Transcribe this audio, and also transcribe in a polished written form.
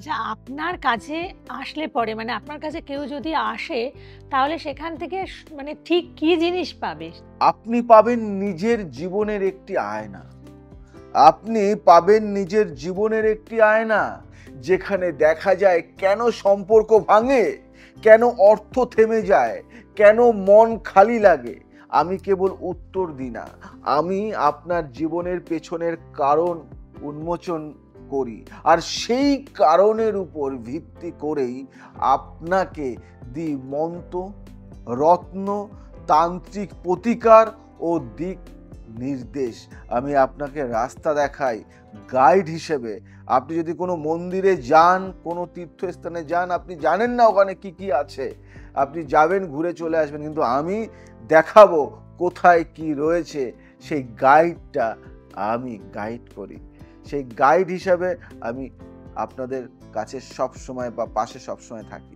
আচ্ছা, আপনার কাছে আসলে পরে মানে আপনার কাছে কেউ যদি আসে তাহলে সেখান থেকে মানে ঠিক কি জিনিস পাবে? আপনি পাবেন নিজের জীবনের একটি আয়না। আপনি পাবেন নিজের জীবনের একটি আয়না, যেখানে দেখা যায় কেন সম্পর্ক ভাঙে, কেন অর্থ থেমে যায়, কেন মন খালি লাগে। আমি কেবল উত্তর দিই না, আমি আপনার জীবনের পেছনের কারণ উন্মোচন করি, আর সেই কারণের উপর ভিত্তি করেই আপনাকে দিই মন্ত্র, রত্ন, তান্ত্রিক প্রতিকার ও দিক নির্দেশ। আমি আপনাকে রাস্তা দেখাই গাইড হিসেবে। আপনি যদি কোনো মন্দিরে যান, কোনো তীর্থস্থানে যান, আপনি জানেন না ওখানে কি কি আছে, আপনি যাবেন, ঘুরে চলে আসবেন, কিন্তু আমি দেখাবো কোথায় কি রয়েছে। সেই গাইডটা আমি গাইড করি। সেই গাইড হিসাবে আমি আপনাদের কাছে সব সময় বা পাশে সব সময় থাকি।